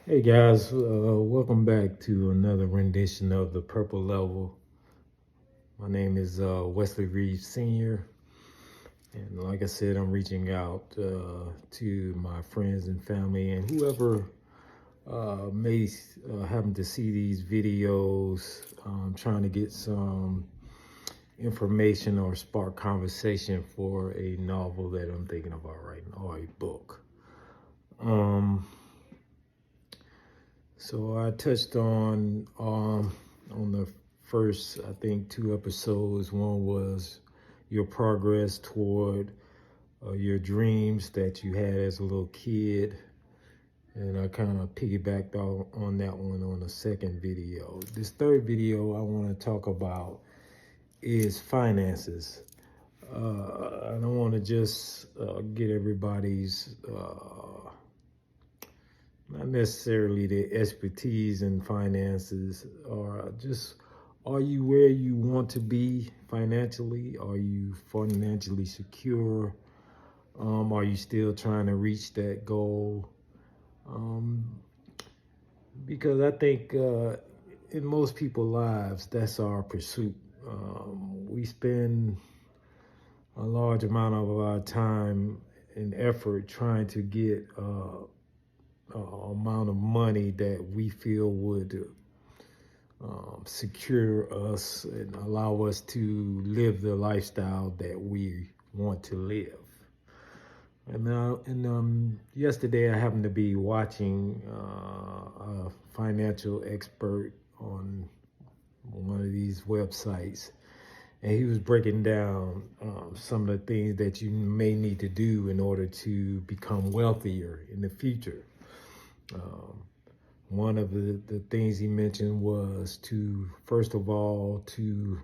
Hey guys, welcome back to another rendition of the Purple Level. My name is Wesley Reeves Sr. And like I said, I'm reaching out to my friends and family and whoever may happen to see these videos. Trying to get some information or spark conversation for a novel that I'm thinking about writing or a book. Um, So I touched on the first, I think, two episodes. One was your progress toward your dreams that you had as a little kid, and I kind of piggybacked on that one on the second video. This third video I want to talk about is finances. I don't want to just get everybody's not necessarily the expertise in finances, or just are you where you want to be financially? Are you financially secure? Are you still trying to reach that goal? Um, because I think in most people's lives, that's our pursuit. We spend a large amount of our time and effort trying to get amount of money that we feel would secure us and allow us to live the lifestyle that we want to live. And yesterday I happened to be watching a financial expert on one of these websites, and he was breaking down some of the things that you may need to do in order to become wealthier in the future. Um, One of the things he mentioned was to, first of all, to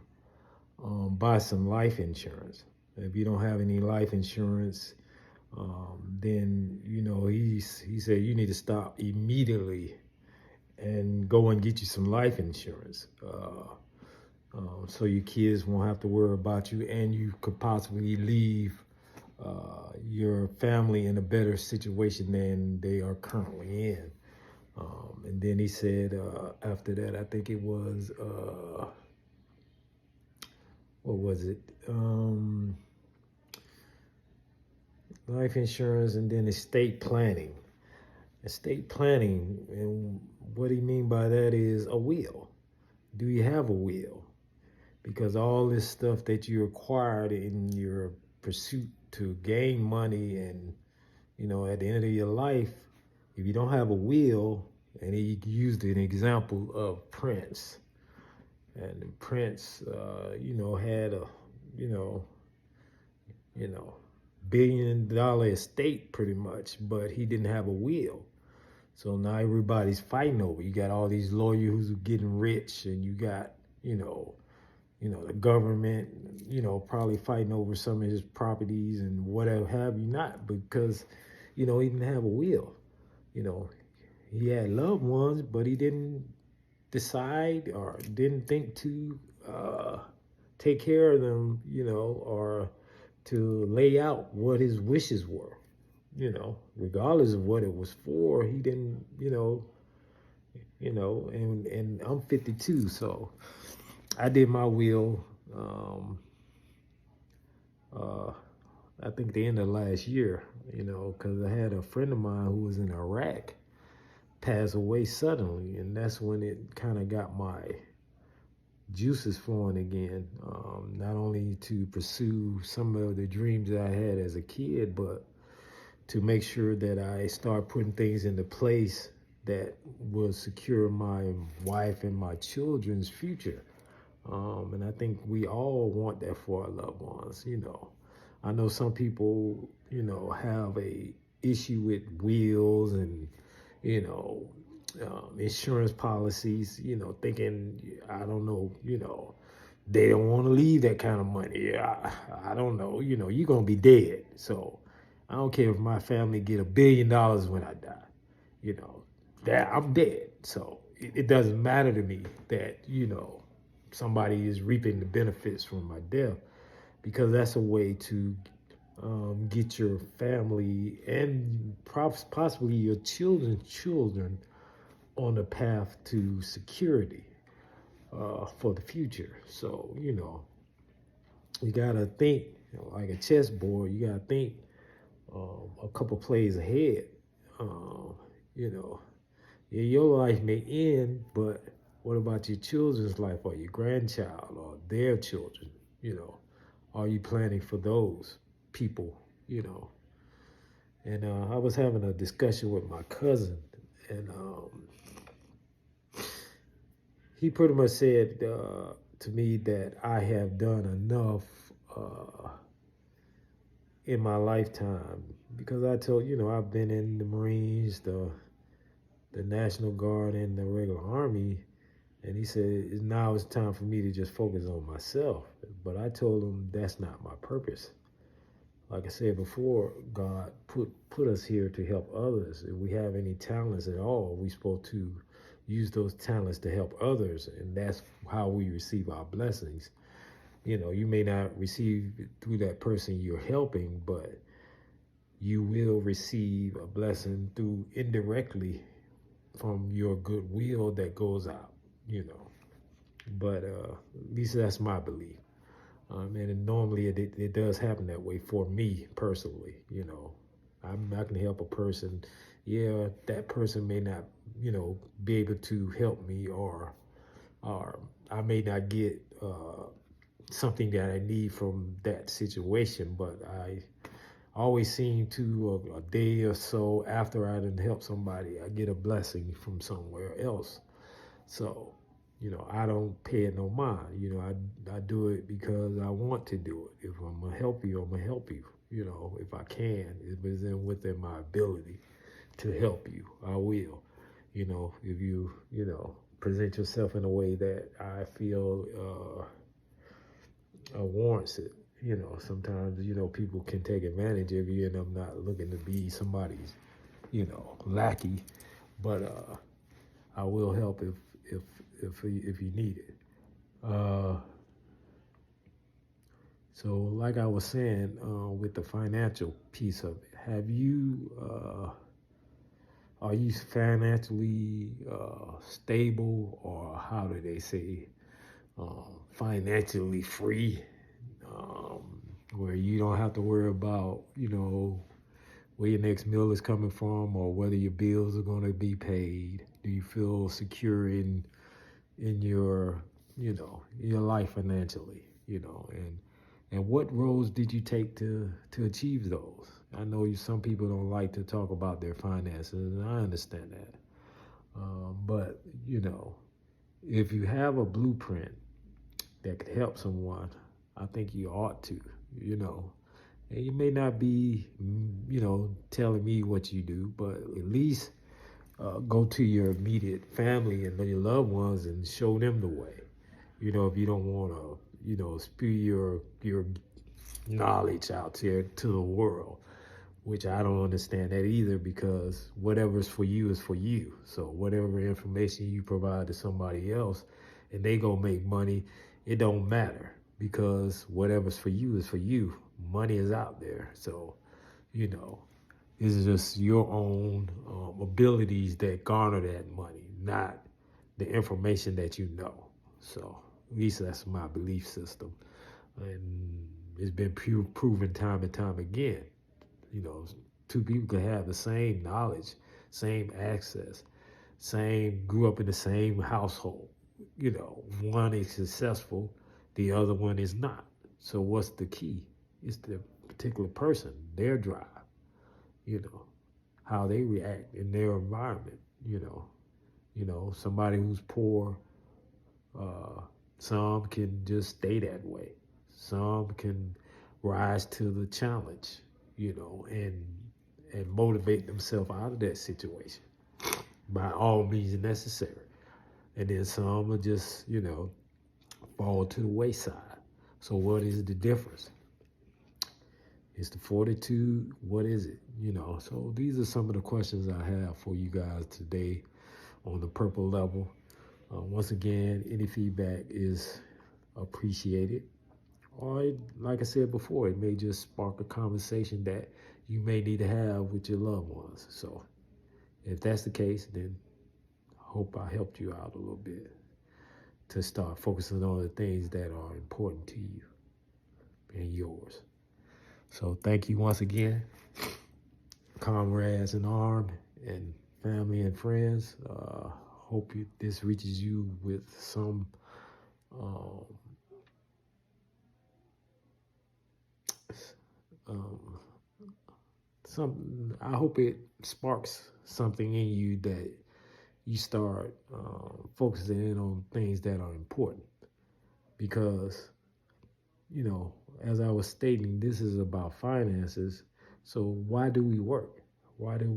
buy some life insurance. If you don't have any life insurance, then he said you need to stop immediately and go and get you some life insurance, so your kids won't have to worry about you, and you could possibly leave your family in a better situation than they are currently in. And then he said after that, I think it was, what was it? Life insurance and then estate planning. Estate planning, and what he mean by that is a will. Do you have a will? Because all this stuff that you acquired in your pursuit to gain money, and at the end of your life, if you don't have a will, and he used an example of Prince. And Prince, had a, you know, you know, $1 billion estate pretty much, but he didn't have a will. So now everybody's fighting over. You got all these lawyers who's getting rich, and you got, the government, probably fighting over some of his properties and whatever have you not, because, he didn't have a will. You know, he had loved ones, but he didn't decide or didn't think to take care of them, or to lay out what his wishes were, regardless of what it was for. He didn't, and I'm 52, so I did my will. Uh, I think the end of last year, because I had a friend of mine who was in Iraq pass away suddenly, and that's when it kind of got my juices flowing again. Not only to pursue some of the dreams that I had as a kid, but to make sure that I start putting things into place that will secure my wife and my children's future. And I think we all want that for our loved ones. I know some people, have a issue with wills and, you know, insurance policies, thinking, I don't know, they don't want to leave that kind of money. I don't know, you're going to be dead. So I don't care if my family get $1 billion when I die, you know, that I'm dead. So it doesn't matter to me that, somebody is reaping the benefits from my death, because that's a way to get your family and possibly your children's children on the path to security for the future. So, you gotta think like a chessboard. You gotta think a couple plays ahead. Um, you know, your life may end, but what about your children's life or your grandchild or their children? Are you planning for those people? And I was having a discussion with my cousin, and he pretty much said to me that I have done enough in my lifetime, because I told I've been in the Marines, the National Guard, and the regular Army, and he said now it's time for me to just focus on myself. But I told him that's not my purpose. Like I said before, God put us here to help others. If we have any talents at all, we're supposed to use those talents to help others, and that's how we receive our blessings. You may not receive it through that person you're helping, but you will receive a blessing through indirectly from your goodwill that goes out. But at least that's my belief. And normally it does happen that way for me personally. I'm not going to help a person. Yeah, that person may not, be able to help me, or I may not get something that I need from that situation, but I always seem to a day or so after I done help somebody, I get a blessing from somewhere else. So, I don't pay it no mind. I do it because I want to do it. If I'm gonna help you, I'm gonna help you. If I can, if it's within my ability to help you, I will. If you, present yourself in a way that I feel warrants it. Sometimes, people can take advantage of you, and I'm not looking to be somebody's, lackey, but I will help if you need it. So like I was saying, with the financial piece of it, are you financially stable, or how do they say, financially free, where you don't have to worry about, where your next meal is coming from, or whether your bills are going to be paid? Do you feel secure in your, your life financially, and what roads did you take to achieve those? I know some people don't like to talk about their finances, and I understand that. But, if you have a blueprint that could help someone, I think you ought to, And you may not be, telling me what you do, but at least go to your immediate family and your loved ones and show them the way. If you don't want to, spew your knowledge out there to the world, which I don't understand that either, because whatever's for you is for you. So whatever information you provide to somebody else and they go make money, it don't matter, because whatever's for you is for you. Money is out there. So, it's just your own abilities that garner that money, not the information that you know. So at least that's my belief system. And it's been proven time and time again. Two people could have the same knowledge, same access, grew up in the same household. One is successful, the other one is not. So what's the key? It's the particular person, their drive, how they react in their environment. Somebody who's poor, some can just stay that way. Some can rise to the challenge, and motivate themselves out of that situation by all means necessary. And then some will just, fall to the wayside. So what is the difference? It's the fortitude. What is it? So these are some of the questions I have for you guys today on the Purple Level. Once again, any feedback is appreciated. Or, like I said before, it may just spark a conversation that you may need to have with your loved ones. So if that's the case, then hope I helped you out a little bit to start focusing on the things that are important to you and yours. So thank you once again, comrades in arms and family and friends. Hope this reaches you with some um, um, I hope it sparks something in you that you start focusing in on things that are important. Because, as I was stating, this is about finances. So why do we work? Why do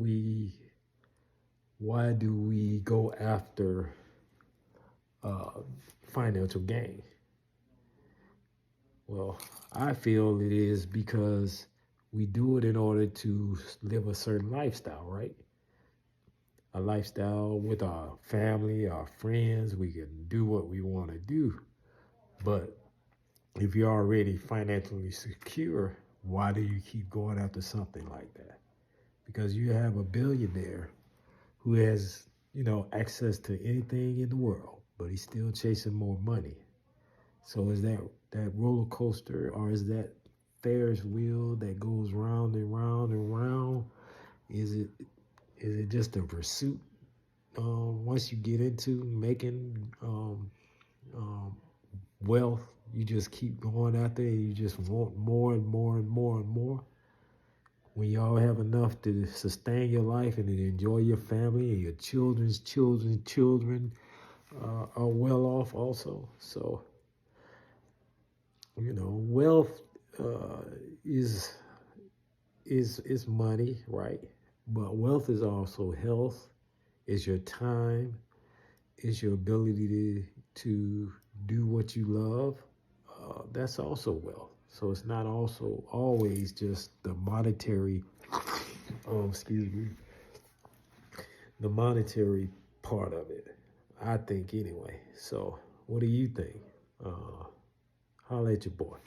we go after financial gain? Well, I feel it is because we do it in order to live a certain lifestyle, right? A lifestyle with our family, our friends. We can do what we want to do. But if you're already financially secure, why do you keep going after something like that? Because you have a billionaire who has, access to anything in the world, but he's still chasing more money. So is that roller coaster, or is that Ferris wheel that goes round and round and round? Is it just a pursuit? Once you get into making wealth, you just keep going after it. You just want more and more and more and more. When y'all have enough to sustain your life and to enjoy your family and your children's children are well off also. So, wealth is money, right? But wealth is also health, is your time, is your ability to do what you love. That's also wealth. So it's not also always just the monetary, the monetary part of it. I think anyway. So what do you think? Holla at your boy.